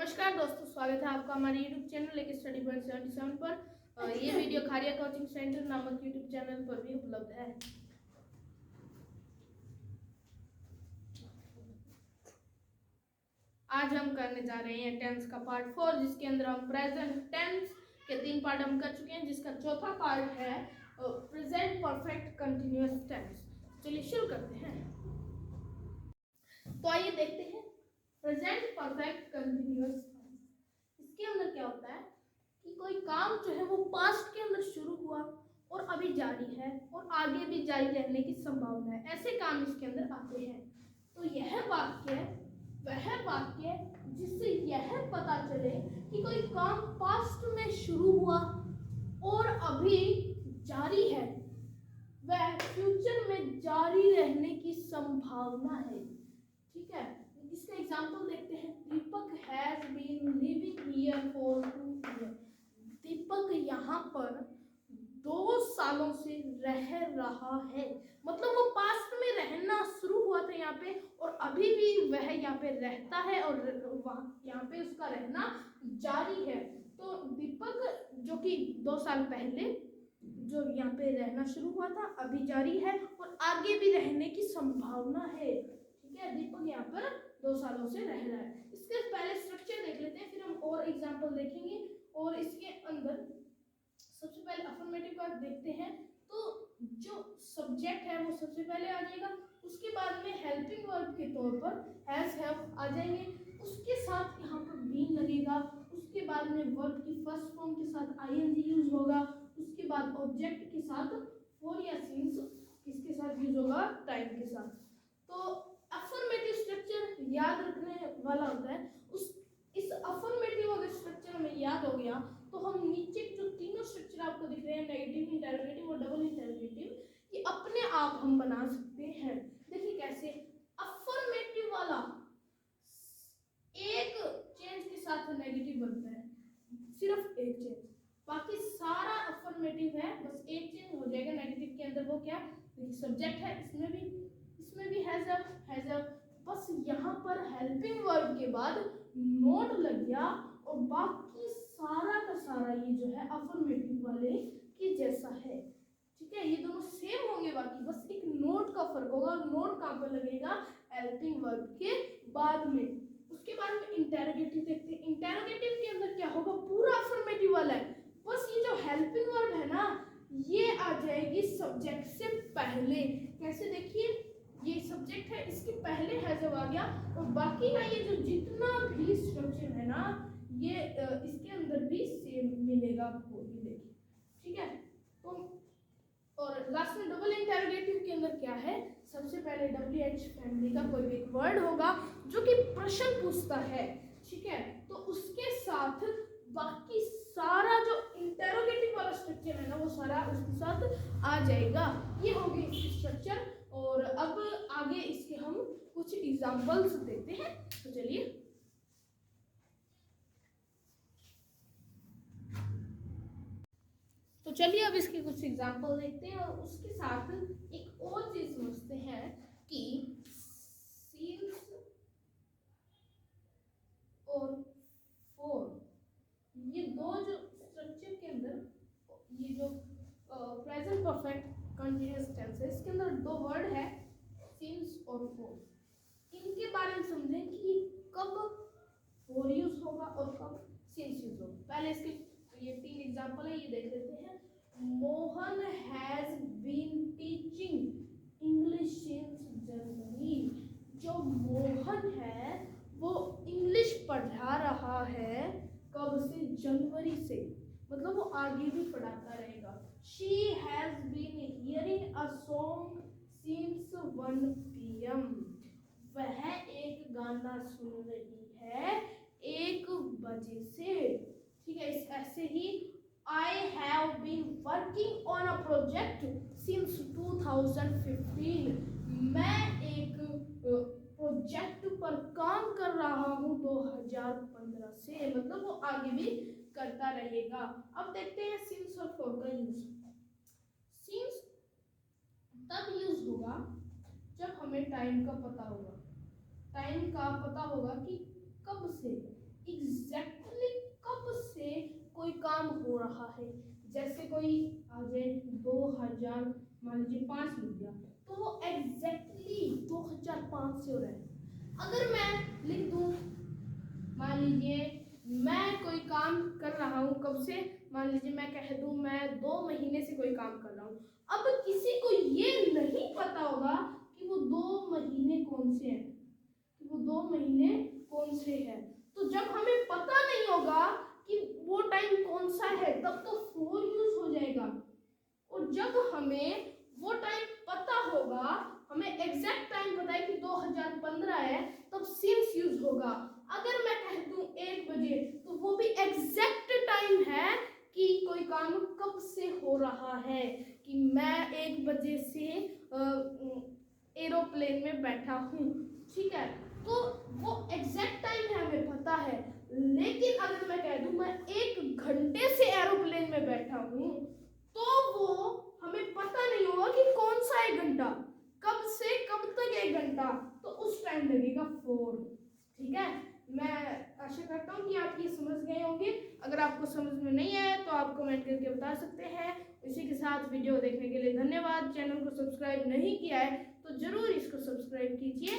नमस्कार दोस्तों, स्वागत है आपका हमारे YouTube चैनल लेके स्टडी पॉइंट 77 पर। ये वीडियो खारिया कोचिंग सेंटर नामक YouTube चैनल पर भी उपलब्ध है। आज हम करने जा रहे हैं टेंस का पार्ट 4, जिसके अंदर हम प्रेजेंट टेंस के 3 पार्ट हम कर चुके हैं, जिसका चौथा पार्ट है प्रेजेंट परफेक्ट कंटिन्यूअस टेंस। चलिए शुरू करते हैं। तो आइए देखते हैं प्रेजेंट परफेक्ट कंटिन्यूअस। इसके अंदर क्या होता है कि कोई काम जो है वो पास्ट के अंदर शुरू हुआ और अभी जारी है और आगे भी जारी रहने की संभावना है, ऐसे काम इसके अंदर आते हैं। तो यह वाक्य वह वाक्य जिससे यह पता चले कि कोई काम पास्ट में शुरू हुआ और अभी जारी है, वह फ्यूचर में जारी रहने की संभावना है। ठीक है, इसका एग्जाम्पल देखते हैं। Deepak has been living here for 2 years। Deepak यहाँ पर 2 सालों से रह रहा है, मतलब वो पास्ट में रहना शुरू हुआ था यहाँ पे और अभी भी वह यहाँ पे रहता है और यहाँ पे उसका रहना जारी है। तो दीपक जो कि 2 साल पहले जो यहाँ पे रहना शुरू हुआ था, अभी जारी है और आगे भी रहने की संभावना है। ठीक है, दीपक यहाँ पर 2 सालों से रह रहा है। इसके पहले स्ट्रक्चर देख लेते हैं, फिर हम और एग्जांपल देखेंगे। और इसके अंदर सबसे पहले अफर्मेटिव का देखते हैं। तो जो सब्जेक्ट है वो सबसे पहले आ जाएगा, उसके बाद में हेल्पिंग वर्ब के तौर पर हैज हैव आ जाएंगे, उसके साथ यहाँ पर बीन लगेगा, उसके बाद में वर्ब की फर्स्ट फॉर्म के साथ आईएनजी यूज होगा, उसके बाद ऑब्जेक्ट के साथ फॉर या सिंस किसके साथ यूज होगा, टाइम के साथ। तो अफर्मेटिव स्ट्रक्चर याद रखने वाला होता है। इस अफर्मेटिव अगर स्ट्रक्चर हमें याद हो गया तो हम नीचे जो तीनों स्ट्रक्चर आपको दिख रहे हैं, नेगेटिव, इंटरोगेटिव और डबल इंटरोगेटिव, ये अपने आप हम बना सकते हैं। देखिए कैसे। अफर्मेटिव वाला एक चेंज के साथ नेगेटिव बनता है, सिर्फ एक चेंज, बाकी सारा अफर्मेटिव है, बस एक चेंज हो जाएगा नेगेटिव के अंदर। वो क्या, सब्जेक्ट है, इसमें भी हैज अ, बस यहाँ पर हेल्पिंग वर्ब के बाद नोट लग गया और बाकी सारा का सारा ये जो है अफर्मेटिव वाले की जैसा है। ठीक है, ये दोनों सेम होंगे, बाकी बस एक नोट का फर्क होगा। और नोट कहाँ पर लगेगा, हेल्पिंग वर्ब के बाद में। उसके बाद में इंटरोगेटिव देखते हैं। इंटरोगेटिव के अंदर क्या होगा, पूरा अफर्मेटिव वाला है, बस ये जो हेल्पिंग वर्ब है ना, ये आ जाएगी सब्जेक्ट से पहले। कैसे, देखिए ये सब्जेक्ट है, इसके पहले हैज आ गया और बाकी का ये जो जितना भी स्ट्रक्चर है ना, ये इसके अंदर भी सेम मिलेगा आपको, ये देखिए। ठीक है, तो और लास्ट में डबल इंटरोगेटिव के अंदर क्या है, सबसे पहले WH फैमिली का कोई एक वर्ड होगा जो कि प्रश्न पूछता है। ठीक है, तो उसके साथ बाकी सारा जो इंटरोगेटिव वाला स्ट्रक्चर है ना, वो सारा उसके साथ आ जाएगा। ये हो गई इसकी स्ट्रक्चर। और अब आगे इसके हम कुछ एग्जांपल्स देते हैं। तो चलिए, अब इसके कुछ एग्जांपल देखते हैं और उसके साथ एक और चीज समझते हैं कि सीन्स और फोर, ये दो जो स्ट्रक्चर के अंदर, ये जो प्रेजेंट परफेक्ट कंटीन्यूअस टेंस है, इसके अंदर 2 वर्ड है, सिंस और फोर। इनके बारे में समझें कि कब फोर यूज होगा और कब सिंस यूज होगा। पहले इसके ये 3 एग्जांपल है, ये देख लेते हैं। Mohan has been teaching English since January. जो मोहन है वो इंग्लिश पढ़ा रहा है, कब से, जनवरी से, मतलब वो आगे भी पढ़ाता रहेगा। She has been hearing a song since 1 PM। वह एक गाना सुन रही है 1 बजे से। ठीक है, ऐसे ही I have been working on a project since 2015। मैं एक प्रोजेक्ट पर काम कर रहा हूँ 2015 से, मतलब वो आगे भी करता रहेगा। अब देखते हैं सिंस और फॉर का यूज। सिंस तब यूज होगा जब हमें टाइम का पता होगा, टाइम का पता होगा कि कब से, 2000 मान लीजिए 5 लिख दिया तो वो एग्जैक्टली 2005 से हो रहा है। अगर मैं लिख दूं मान लीजिए मैं कोई काम कर रहा हूँ कब से, मान लीजिए मैं कह दूं मैं 2 महीने से कोई काम कर रहा हूँ। अब किसी को ये नहीं पता होगा कि वो 2 महीने कौन से हैं, कि वो 2 महीने कौन से हैं। तो जब हमें पता नहीं होगा कि वो टाइम कौन सा है तब तो फॉर यूज हो जाएगा, और जब हमें वो टाइम पता होगा, हमें एग्जैक्ट टाइम पता है कि 2015 है, तब सिंस यूज होगा। अगर मैं कह दूं 1 बजे तो वो भी एग्जैक्ट टाइम है कि कोई काम कब से हो रहा है, कि मैं 1 बजे से एरोप्लेन में बैठा हूँ, ठीक है। तो वो एग्जैक्ट टाइम है, हमें पता है। लेकिन अगर मैं कह दूं मैं 1 घंटे से एरोप्लेन में बैठा हूँ तो वो हमें पता नहीं होगा कि कौन सा 1 घंटा, कब से कब तक 1 घंटा, तो उस टाइम लगेगा 4, ठीक है। मैं आशा करता हूँ कि आप ये समझ गए होंगे। अगर आपको समझ में नहीं आया तो आप कमेंट करके बता सकते हैं। इसी के साथ वीडियो देखने के लिए धन्यवाद। चैनल को सब्सक्राइब नहीं किया है तो जरूर इसको सब्सक्राइब कीजिए।